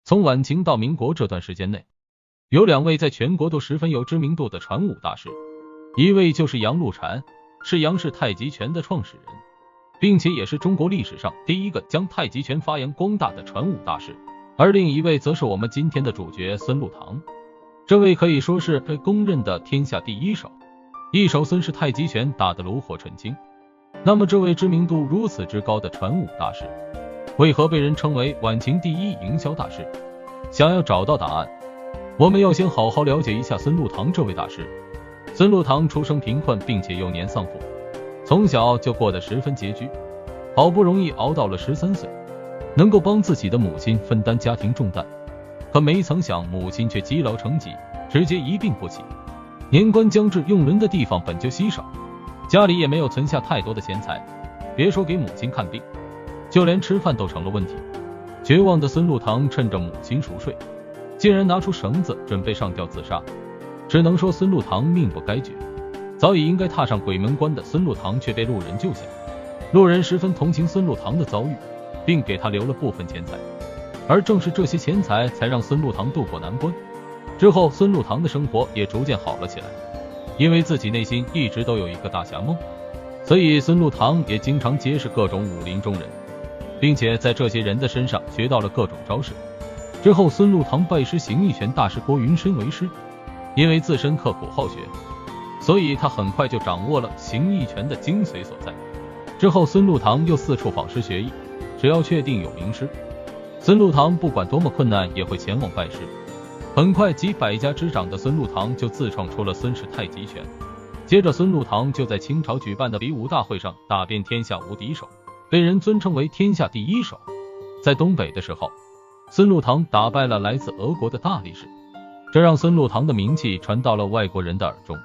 从晚清到民国这段时间内，有2位在全国都十分有知名度的传武大师，一位就是杨露禅，是杨氏太极拳的创始人，并且也是中国历史上第一个将太极拳发扬光大的传武大师，而另一位则是我们今天的主角孙禄堂，这位可以说是被公认的天下第一手，一手孙氏太极拳打得炉火纯青。那么这位知名度如此之高的传武大师，为何被人称为晚清第一营销大师？想要找到答案，我们要先好好了解一下孙禄堂这位大师。孙禄堂出生贫困，并且幼年丧父，从小就过得十分拮据，好不容易熬到了13岁，能够帮自己的母亲分担家庭重担，可没曾想母亲却积劳成疾，直接一病不起。年关将至，用人的地方本就稀少，家里也没有存下太多的钱财，别说给母亲看病，就连吃饭都成了问题。绝望的孙禄堂趁着母亲熟睡，竟然拿出绳子准备上吊自杀。只能说孙禄堂命不该绝，早已应该踏上鬼门关的孙禄堂却被路人救下。路人十分同情孙禄堂的遭遇，并给他留了部分钱财，而正是这些钱财才让孙禄堂渡过难关。之后孙禄堂的生活也逐渐好了起来，因为自己内心一直都有一个大侠梦，所以孙禄堂也经常结识各种武林中人，并且在这些人的身上学到了各种招式。之后孙禄堂拜师形意拳大师郭云深为师，因为自身刻苦好学，所以他很快就掌握了形意拳的精髓所在。之后孙禄堂又四处访师学艺，只要确定有名师，孙禄堂不管多么困难也会前往拜师。很快集百家之长的孙禄堂就自创出了孙氏太极拳。接着孙禄堂就在清朝举办的比武大会上打遍天下无敌手，被人尊称为天下第一手。在东北的时候，孙禄堂打败了来自俄国的大力士，这让孙禄堂的名气传到了外国人的耳中。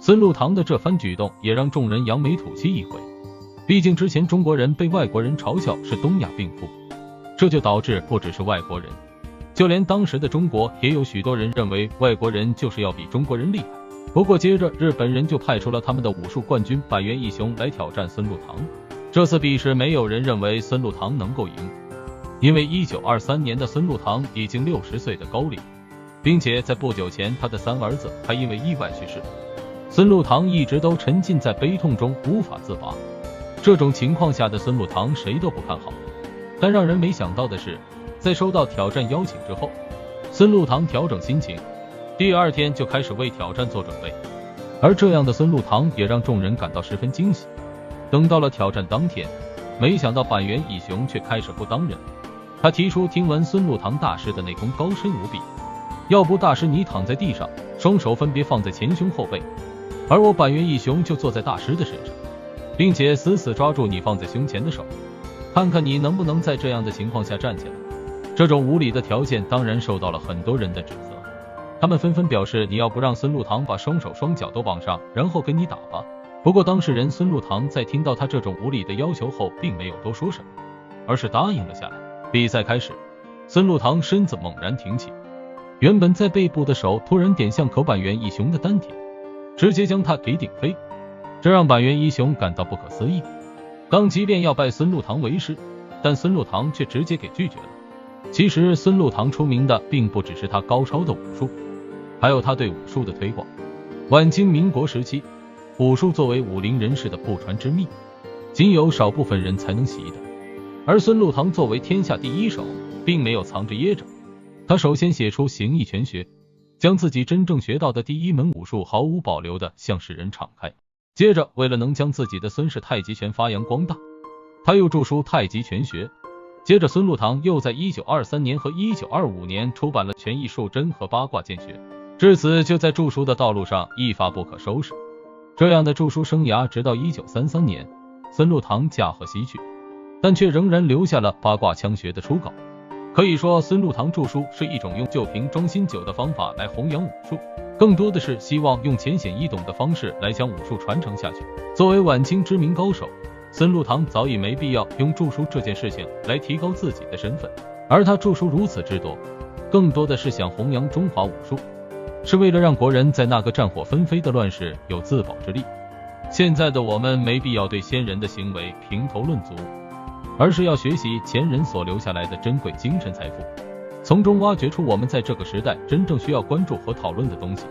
孙禄堂的这番举动也让众人扬眉吐气一回，毕竟之前中国人被外国人嘲笑是东亚病夫，这就导致不只是外国人，就连当时的中国也有许多人认为外国人就是要比中国人厉害。不过接着日本人就派出了他们的武术冠军板垣义雄来挑战孙禄堂。这次比试没有人认为孙禄堂能够赢，因为1923年的孙禄堂已经60岁的高龄，并且在不久前他的3儿子还因为意外去世。孙禄堂一直都沉浸在悲痛中无法自拔，这种情况下的孙禄堂谁都不看好。但让人没想到的是，在收到挑战邀请之后，孙禄堂调整心情，第2天就开始为挑战做准备。而这样的孙禄堂也让众人感到十分惊喜。等到了挑战当天，没想到板垣义雄却开始不当人。他提出听闻孙禄堂大师的内功高深无比，要不大师你躺在地上，双手分别放在前胸后背，而我板垣义雄就坐在大师的身上，并且死死抓住你放在胸前的手，看看你能不能在这样的情况下站起来。这种无理的条件当然受到了很多人的指责，他们纷纷表示你要不让孙禄堂把双手双脚都绑上，然后跟你打吧。不过当事人孙禄堂在听到他这种无理的要求后，并没有多说什么，而是答应了下来。比赛开始，孙禄堂身子猛然挺起，原本在背部的手突然点向板垣义雄的丹田，直接将他给顶飞，这让板垣义雄感到不可思议。刚即便要拜孙禄堂为师，但孙禄堂却直接给拒绝了。其实孙禄堂出名的并不只是他高超的武术，还有他对武术的推广。晚清民国时期，武术作为武林人士的不传之秘，仅有少部分人才能习得。而孙禄堂作为天下第一手，并没有藏着掖着，他首先写出形意拳学，将自己真正学到的第一门武术毫无保留地向世人敞开。接着为了能将自己的孙氏太极拳发扬光大，他又著书太极拳学。接着孙禄堂又在1923年和1925年出版了《拳艺术真》和《八卦剑学》，至此就在著书的道路上一发不可收拾。这样的著书生涯直到1933年，孙禄堂驾鹤西去，但却仍然留下了八卦枪学的初稿。可以说孙禄堂著书是一种用旧瓶装新酒的方法来弘扬武术，更多的是希望用浅显易懂的方式来将武术传承下去。作为晚清知名高手，孙禄堂早已没必要用著书这件事情来提高自己的身份，而他著书如此之多，更多的是想弘扬中华武术，是为了让国人在那个战火纷飞的乱世有自保之力。现在的我们没必要对先人的行为评头论足，而是要学习前人所留下来的珍贵精神财富，从中挖掘出我们在这个时代真正需要关注和讨论的东西。